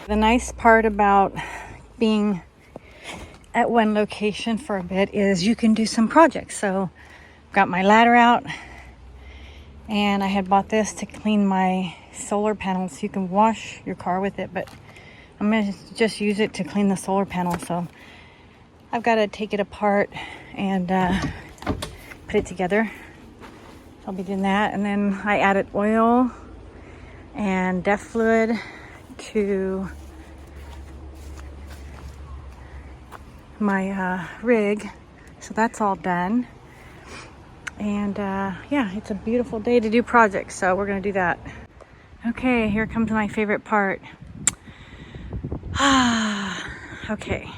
The nice part about being at one location for a bit is you can do some projects. So got my ladder out, and I had bought this to clean my solar panels. You can wash your car with it, but I'm gonna just use it to clean the solar panel. So I've got to take it apart and put it together. I'll be doing that, and then I added oil and def fluid to my rig, so that's all done. And yeah, it's a beautiful day to do projects, so we're gonna do that. Okay, here comes my favorite part. Okay,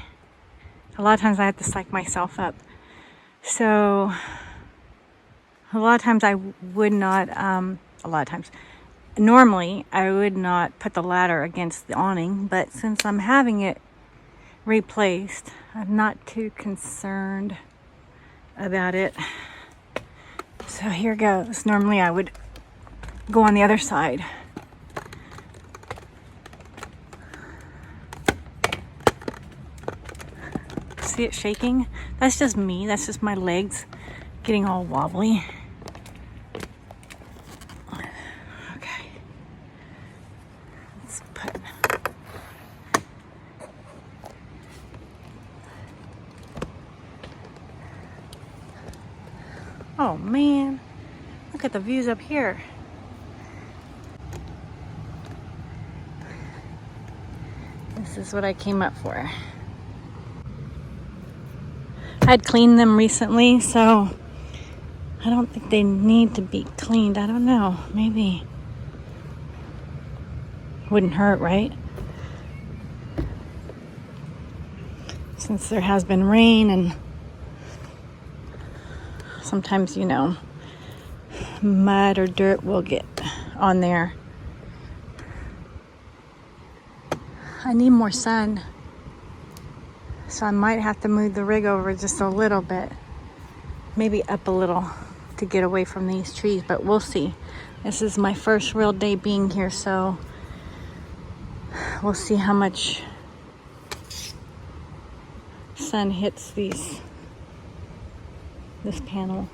a lot of times I have to psych myself up, so a lot of times I would not normally I would not put the ladder against the awning, but since I'm having it replaced, I'm not too concerned about it. So here goes. Normally I would go on the other side. See it shaking? That's just me. That's just my legs getting all wobbly. Okay. Let's put... Oh man, look at the views up here. This is what I came up for. I'd cleaned them recently, so I don't think they need to be cleaned. I don't know, maybe. Wouldn't hurt, right? Since there has been rain, and sometimes, you know, mud or dirt will get on there. I need more sun, so I might have to move the rig over just a little bit, maybe up a little to get away from these trees, but we'll see. This is my first real day being here, so we'll see how much sun hits this panel.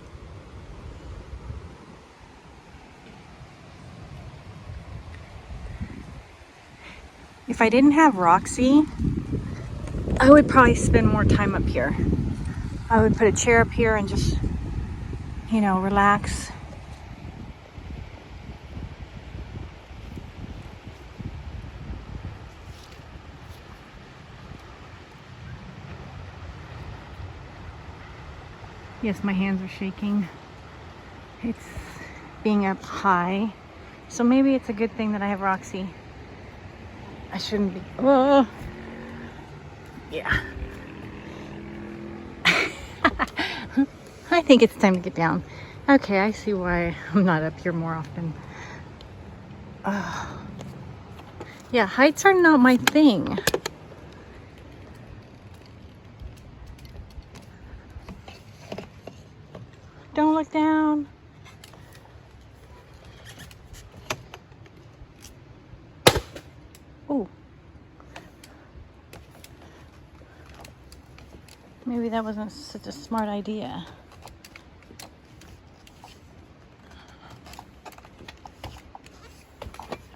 If I didn't have Roxy, I would probably spend more time up here. I would put a chair up here and just, you know, relax. Yes, my hands are shaking. It's being up high. So maybe it's a good thing that I have Roxy. I shouldn't be. Oh, yeah. I think it's time to get down. Okay, I see why I'm not up here more often. Yeah, heights are not my thing. Don't look down. Oh. Maybe that wasn't such a smart idea.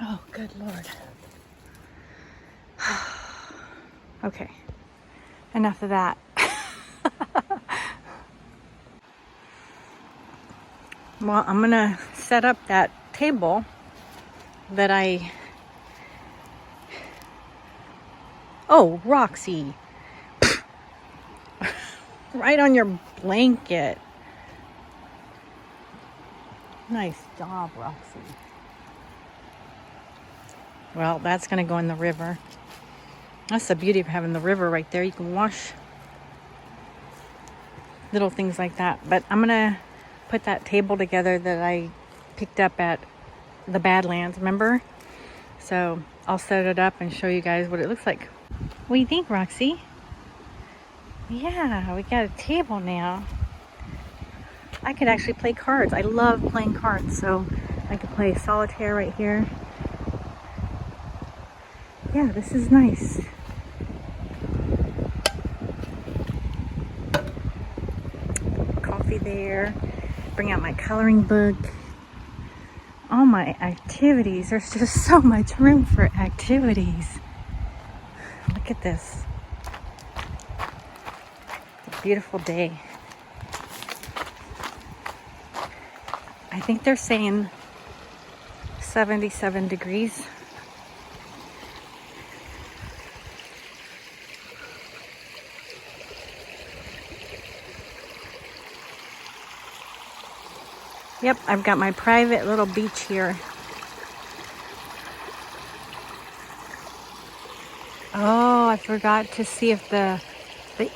Oh, good Lord. Okay. Enough of that. Well, I'm gonna set up that table that I... Oh, Roxy. Right on your blanket. Nice job, Roxy. Well, that's gonna go in the river. That's the beauty of having the river right there. You can wash little things like that. But I'm gonna put that table together that I picked up at the Badlands, remember? So I'll set it up and show you guys what it looks like. What do you think, Roxy? Yeah, we got a table now. I could actually play cards. I love playing cards, so I could play solitaire right here. yeah, this is nice. Coffee there. Bring out my coloring book. All my activities. There's just so much room for activities. Look at this. It's a beautiful day. I think they're saying 77 degrees. Yep, I've got my private little beach here. Oh, I forgot to see if the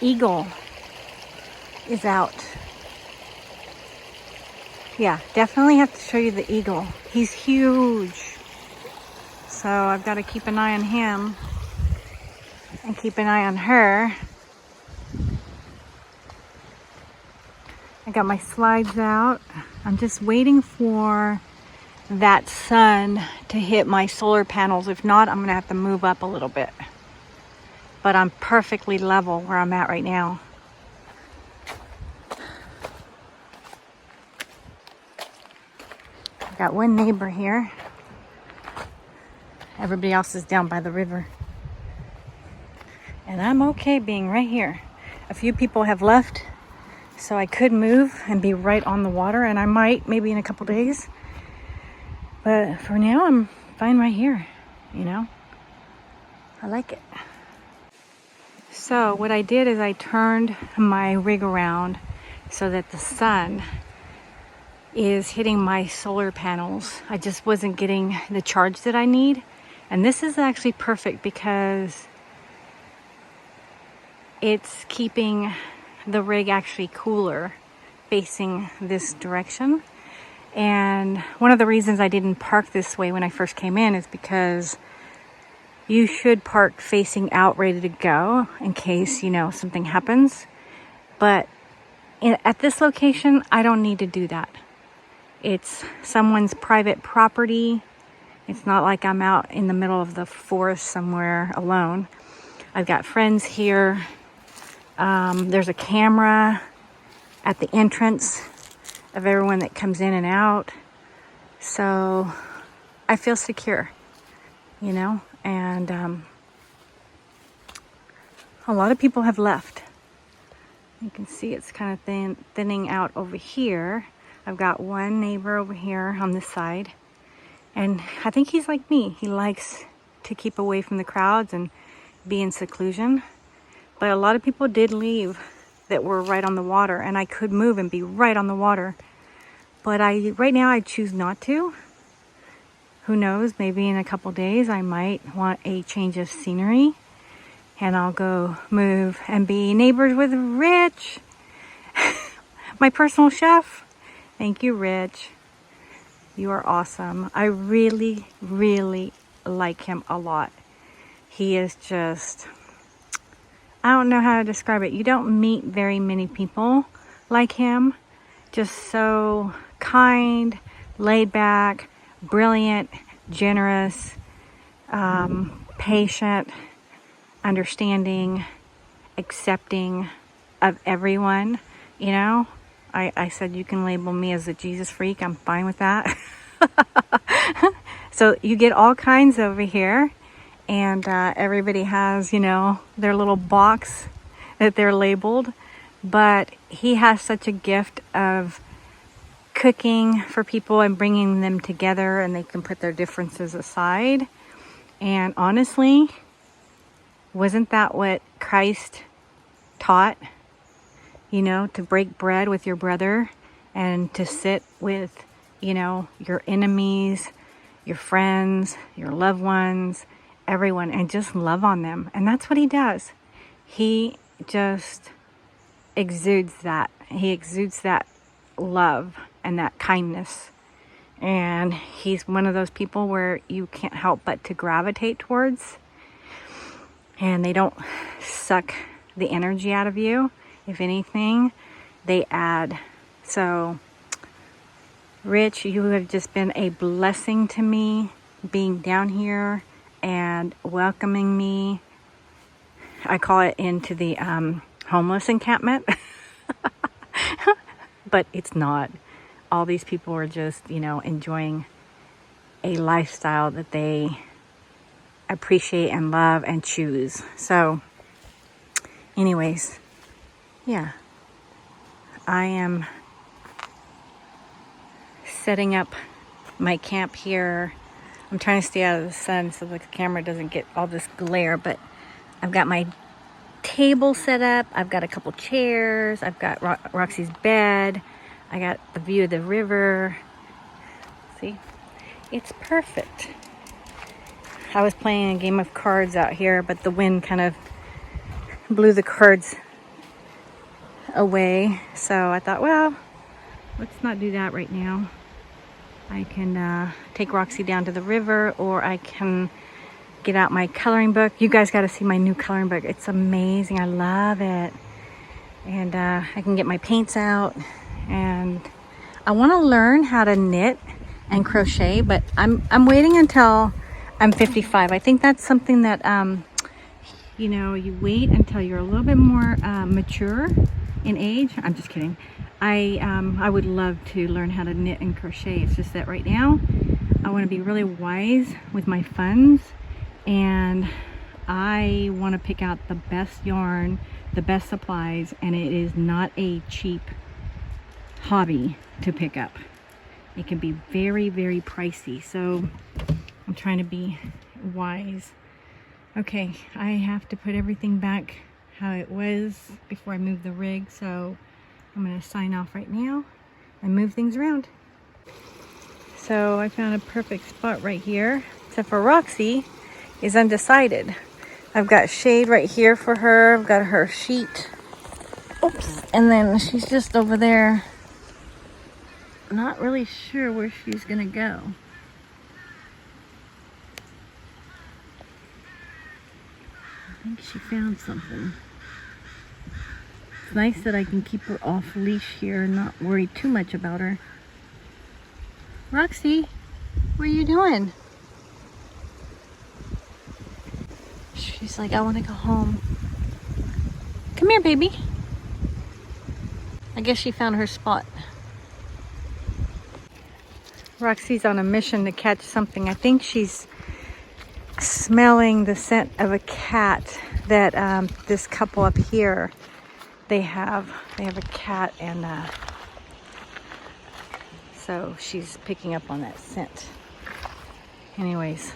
eagle is out. Yeah, definitely have to show you the eagle. He's huge. So I've got to keep an eye on him and keep an eye on her. I got my slides out. I'm just waiting for that sun to hit my solar panels. If not, I'm gonna have to move up a little bit. But I'm perfectly level where I'm at right now. I've got one neighbor here. Everybody else is down by the river. And I'm okay being right here. A few people have left, so I could move and be right on the water, and I might, maybe in a couple days. But for now, I'm fine right here, you know? I like it. So what I did is I turned my rig around so that the sun is hitting my solar panels. I just wasn't getting the charge that I need. And this is actually perfect because it's keeping the rig actually cooler facing this direction. And one of the reasons I didn't park this way when I first came in is because you should park facing out, ready to go in case, you know, something happens. But at this location, I don't need to do that. It's someone's private property. It's not like I'm out in the middle of the forest somewhere alone. I've got friends here. There's a camera at the entrance of everyone that comes in and out. So I feel secure, you know, and a lot of people have left. You can see it's kind of thinning out over here. I've got one neighbor over here on this side, and I think he's like me. He likes to keep away from the crowds and be in seclusion. But a lot of people did leave that were right on the water, and I could move and be right on the water. But right now I choose not to. Who knows, maybe in a couple days I might want a change of scenery, and I'll go move and be neighbors with Rich, my personal chef. Thank you, Rich. You are awesome. I really, really like him a lot. He is just, I don't know how to describe it. You don't meet very many people like him. Just so kind, laid back, brilliant, generous, patient, understanding, accepting of everyone, you know? I said you can label me as a Jesus freak. I'm fine with that. So you get all kinds over here, and everybody has, you know, their little box that they're labeled. But he has such a gift of cooking for people and bringing them together, and they can put their differences aside. And honestly, wasn't that what Christ taught? You know, to break bread with your brother and to sit with, you know, your enemies, your friends, your loved ones, everyone, and just love on them. And that's what he does. He just exudes that. He exudes that love and that kindness. And he's one of those people where you can't help but to gravitate towards. And they don't suck the energy out of you. If anything, they add. So, Rich, you have just been a blessing to me being down here and welcoming me. I call it into the homeless encampment. But it's not. All these people are just, you know, enjoying a lifestyle that they appreciate and love and choose. So anyways, yeah, I am setting up my camp here. I'm trying to stay out of the sun so the camera doesn't get all this glare, but I've got my table set up. I've got a couple chairs. I've got Roxy's bed. I got the view of the river. See? It's perfect. I was playing a game of cards out here, but the wind kind of blew the cards away. So I thought, well, let's not do that right now. I can take Roxy down to the river, or I can get out my coloring book. You guys got to see my new coloring book. It's amazing. I love it. And I can get my paints out. And I want to learn how to knit and crochet, but I'm waiting until I'm 55. I think that's something that you know, you wait until you're a little bit more mature in age. I'm just kidding. I would love to learn how to knit and crochet. It's just that right now I want to be really wise with my funds, and I want to pick out the best yarn, the best supplies, and it is not a cheap hobby to pick up. It can be very, very pricey, so I'm trying to be wise. Okay, I have to put everything back how it was before I move the rig, so I'm going to sign off right now and move things around. So I found a perfect spot right here, except for Roxy is undecided. I've got shade right here for her. I've got her sheet. Oops. And then she's just over there. Not really sure where she's going to go. I think she found something. It's nice that I can keep her off leash here and not worry too much about her. Roxy, what are you doing? She's like, I want to go home. Come here, baby. I guess she found her spot. Roxy's on a mission to catch something. I think she's smelling the scent of a cat that this couple up here, they have a cat, and so she's picking up on that scent. Anyways,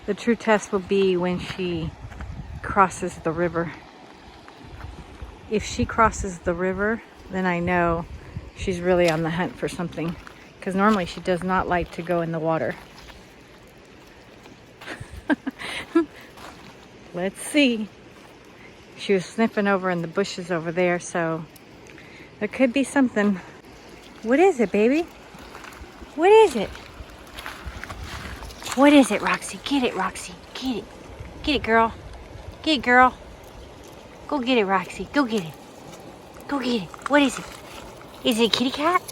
the true test will be when she crosses the river. If she crosses the river, then I know she's really on the hunt for something, because normally she does not like to go in the water. Let's see. She was sniffing over in the bushes over there, so there could be something. What is it, baby? What is it? What is it, Roxy? Get it, Roxy. Get it. Get it, girl. Get it, girl. Go get it, Roxy. Go get it. Go get it. What is it? Is it a kitty cat?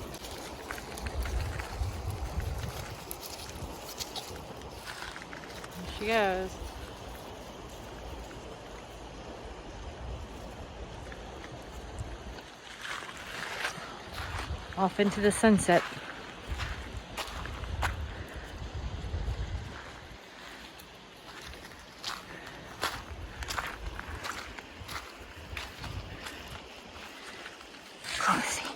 There she goes. Off into the sunset. Roxy.